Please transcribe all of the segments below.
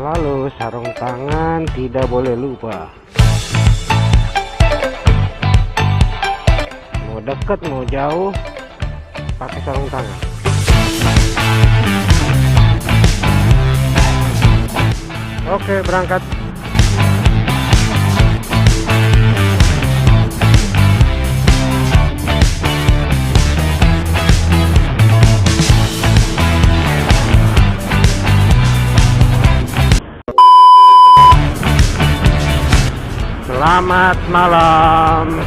Selalu sarung tangan tidak boleh lupa. Mau deket mau jauh pakai sarung tangan. Oke, berangkat. Selamat malam.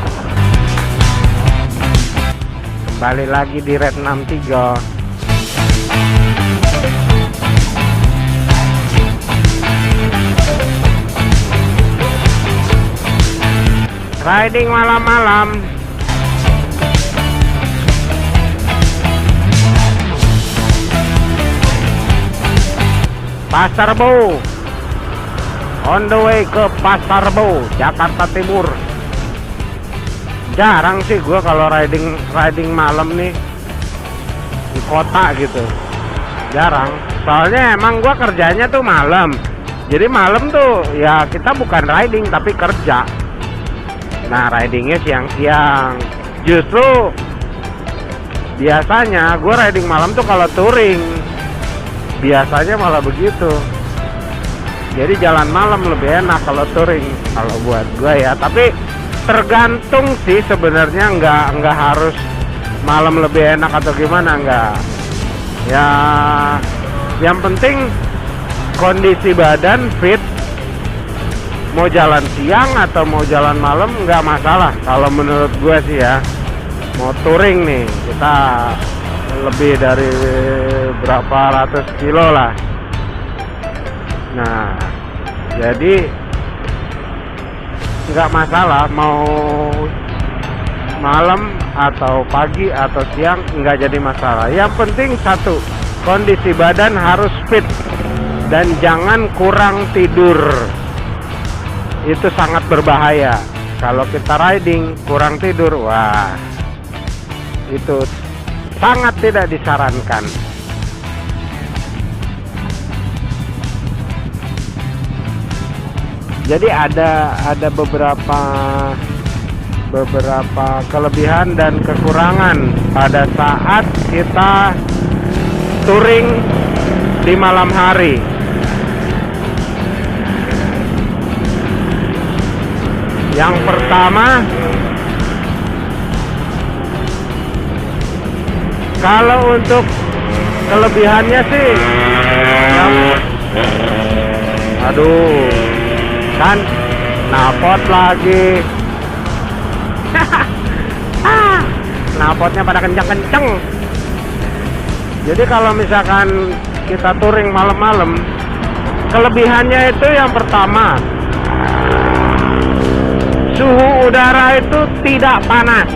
Kembali lagi di Red 63. Riding malam-malam. Pasar Rebo. On the way ke Pasar Rebo, Jakarta Timur. Jarang sih gue kalau riding malam nih di kota gitu. Jarang. Soalnya emang gue kerjanya tuh malam. Jadi malam tuh ya kita bukan riding tapi kerja. Nah, ridingnya siang-siang. Justru biasanya gue riding malam tuh kalau touring. Biasanya malah begitu. Jadi jalan malam lebih enak kalau touring, kalau buat gue ya. Tapi tergantung sih sebenarnya, nggak harus malam lebih enak atau gimana, nggak. Ya, yang penting kondisi badan fit. Mau jalan siang atau mau jalan malam nggak masalah kalau menurut gue sih ya. Mau touring nih, kita lebih dari berapa ratus kilo lah. Nah, jadi nggak masalah mau malam atau pagi atau siang, nggak jadi masalah. Yang penting satu, kondisi badan harus fit dan jangan kurang tidur. Itu sangat berbahaya. Kalau kita riding kurang tidur, wah, itu sangat tidak disarankan. Jadi ada beberapa kelebihan dan kekurangan pada saat kita touring di malam hari. Yang pertama, kalau untuk kelebihannya sih, aduh, kan napot lagi. Napotnya pada kenceng-kenceng. Jadi kalau misalkan kita touring malam-malam, kelebihannya itu yang pertama, suhu udara itu tidak panas.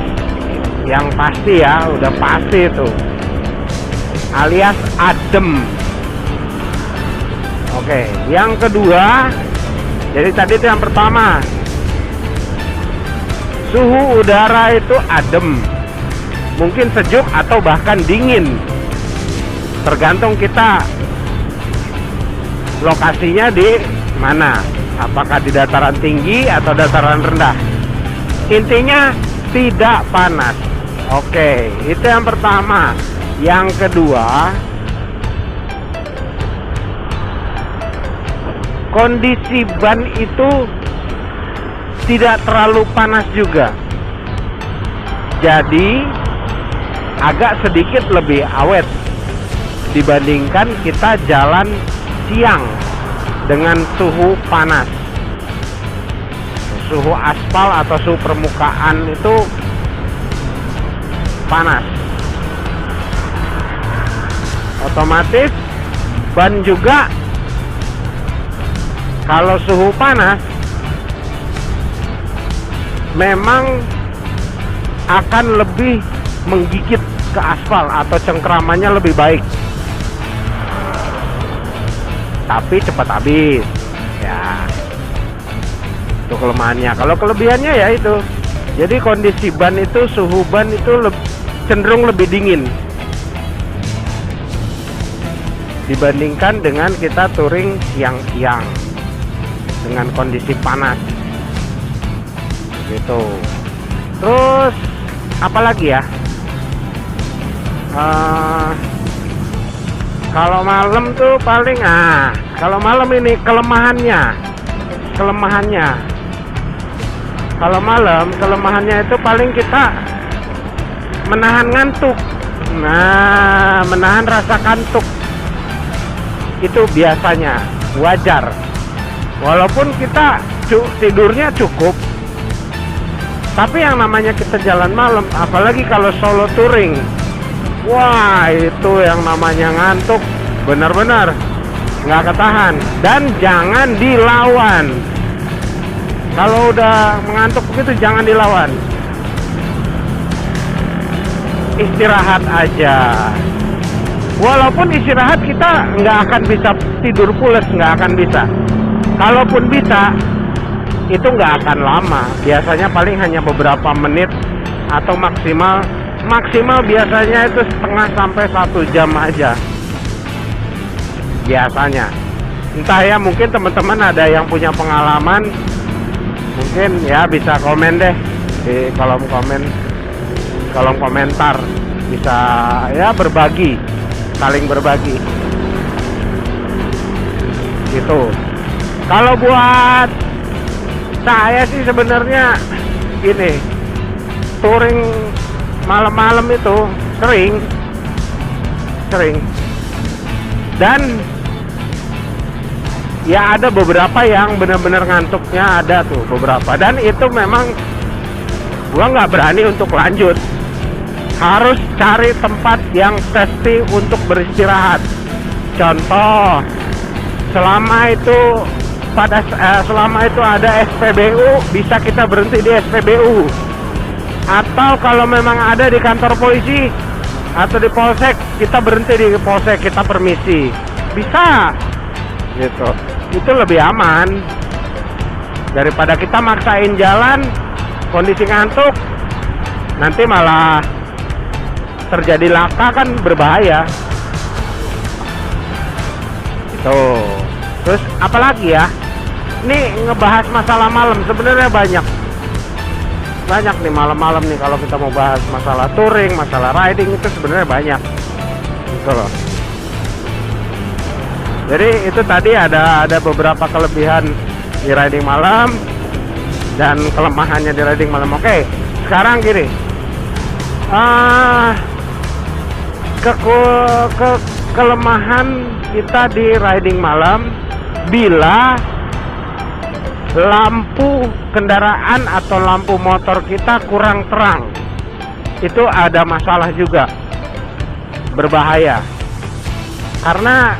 Yang pasti ya, udah pasti itu, alias adem. Oke, yang kedua, jadi tadi itu yang pertama, suhu udara itu adem, mungkin sejuk atau bahkan dingin, tergantung kita lokasinya di mana, apakah di dataran tinggi atau dataran rendah. Intinya tidak panas. Oke, itu yang pertama. Yang kedua, kondisi ban itu tidak terlalu panas juga. Jadi agak sedikit lebih awet dibandingkan kita jalan siang dengan suhu panas. Suhu aspal atau suhu permukaan itu panas. Otomatis ban juga kalau suhu panas memang akan lebih menggigit ke aspal atau cengkramannya lebih baik, tapi cepat habis ya. Itu kelemahannya. Kalau kelebihannya ya itu, jadi kondisi ban itu, suhu ban itu cenderung lebih dingin. dibandingkan dengan kita touring siang-siang dengan kondisi panas gitu. Terus apalagi ya, kalau malam tuh paling kalau malam ini kelemahannya kalau malam kelemahannya itu paling kita menahan ngantuk. Menahan rasa kantuk itu biasanya wajar, walaupun kita tidurnya cukup. Tapi yang namanya kita jalan malam, apalagi kalau solo touring, wah itu yang namanya ngantuk benar-benar nggak ketahan. Dan jangan dilawan. Kalau udah mengantuk begitu jangan dilawan, istirahat aja. Walaupun istirahat kita nggak akan bisa tidur pules, nggak akan bisa. Kalaupun bisa, itu nggak akan lama. Biasanya paling hanya beberapa menit atau maksimal biasanya itu setengah sampai 1 jam aja. Biasanya. Entah ya, mungkin teman-teman ada yang punya pengalaman, mungkin ya bisa komen deh di kolom komentar, bisa ya berbagi, saling berbagi gitu. Kalau buat saya sih sebenarnya gini, touring malam-malam itu sering dan ya ada beberapa yang benar-benar ngantuknya, ada tuh beberapa, dan itu memang gua nggak berani untuk lanjut. Harus cari tempat yang safety untuk beristirahat. Contoh, selama itu ada SPBU, bisa kita berhenti di SPBU. Atau kalau memang ada di kantor polisi atau di polsek, kita berhenti di polsek, kita permisi. Bisa gitu. Itu lebih aman daripada kita maksain jalan kondisi ngantuk, nanti malah terjadi laka, kan berbahaya itu. Terus apalagi ya, ini ngebahas masalah malam, sebenarnya banyak nih malam-malam nih. Kalau kita mau bahas masalah touring, masalah riding, itu sebenarnya banyak gitu loh. Jadi itu tadi ada beberapa kelebihan di riding malam dan kelemahannya di riding malam. Oke, sekarang gini, kelemahan kita di riding malam, bila lampu kendaraan atau lampu motor kita kurang terang, itu ada masalah juga, berbahaya. Karena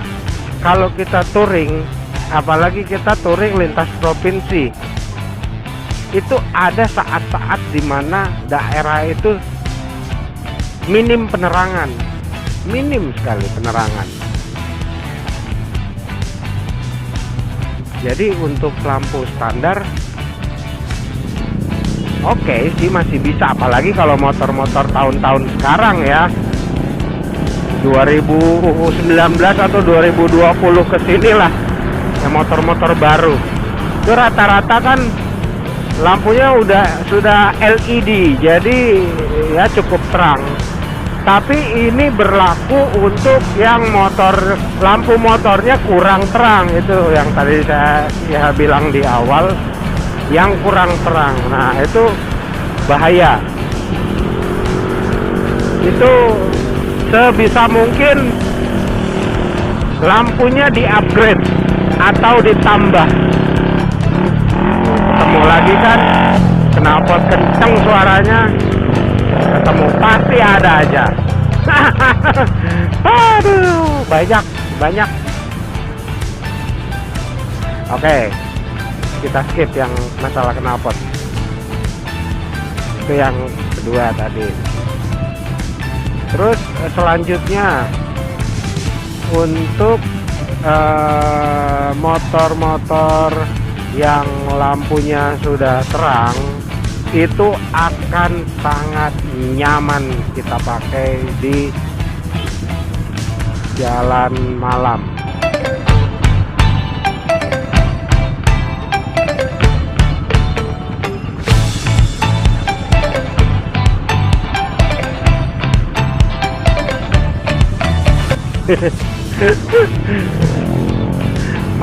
kalau kita touring, apalagi kita touring lintas provinsi, itu ada saat-saat dimana daerah itu minim penerangan, minim sekali penerangan. Jadi untuk lampu standar oke sih, masih bisa, apalagi kalau motor-motor tahun-tahun sekarang ya, 2019 atau 2020 kesini lah, ya motor-motor baru itu rata-rata kan lampunya sudah LED, jadi ya cukup terang. Tapi ini berlaku untuk yang lampu motornya kurang terang, itu yang tadi saya bilang di awal, yang kurang terang. Nah itu bahaya. Itu sebisa mungkin lampunya di-upgrade atau ditambah. Ketemu lagi kan, knalpot kenceng suaranya, ketemu pasti ada aja. Aduh, banyak. Oke, kita skip yang masalah knalpot. Itu yang kedua tadi. Terus selanjutnya untuk motor-motor yang lampunya sudah terang, itu akan sangat nyaman kita pakai di jalan malam.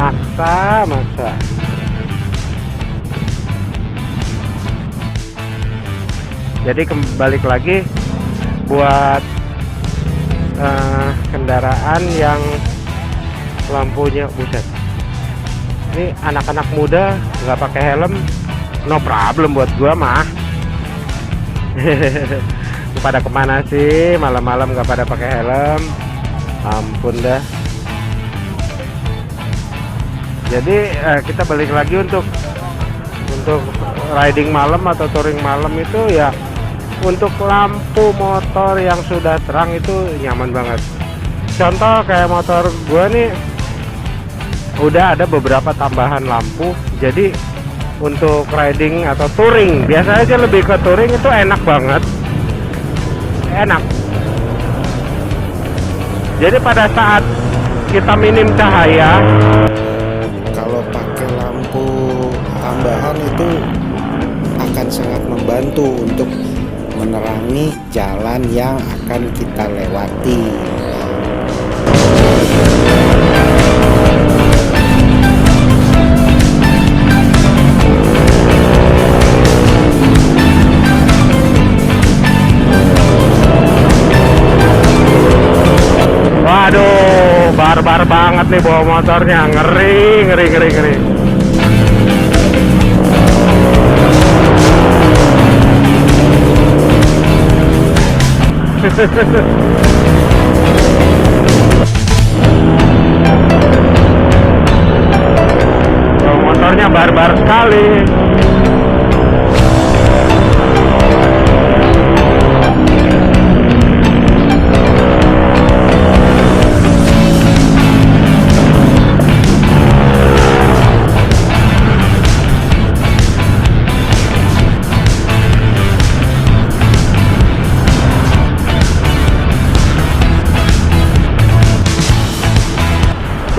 Maksa. Jadi kembali lagi buat kendaraan yang lampunya buset. Ini anak-anak muda nggak pakai helm, no problem buat gua mah. Pada kemana sih malam-malam nggak pada pakai helm? Ampun dah. Jadi kita balik lagi untuk riding malam atau touring malam itu ya, untuk lampu motor yang sudah terang itu nyaman banget. Contoh kayak motor gua nih udah ada beberapa tambahan lampu, jadi untuk riding atau touring, biasa aja lebih ke touring itu enak banget, enak. Jadi pada saat kita minim cahaya, kalau pakai lampu tambahan itu akan sangat membantu untuk menerangi jalan yang akan kita lewati. waduh, barbar banget nih bawa motornya, ngeri. Motornya barbar sekali.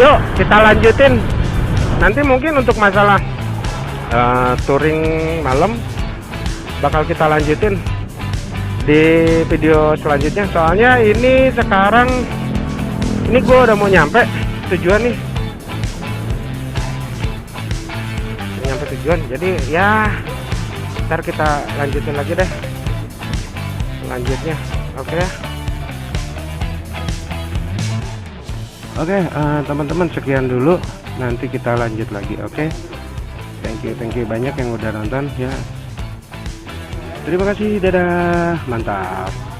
Yuk kita lanjutin. Nanti mungkin untuk masalah touring malam bakal kita lanjutin di video selanjutnya. Soalnya ini sekarang ini gue udah mau nyampe tujuan nih. Nyampe tujuan. Jadi ya ntar kita lanjutin lagi deh selanjutnya. Oke ya. Oke, teman-teman sekian dulu. Nanti kita lanjut lagi. Oke. Thank you banyak yang udah nonton ya. Terima kasih. Dadah. Mantap.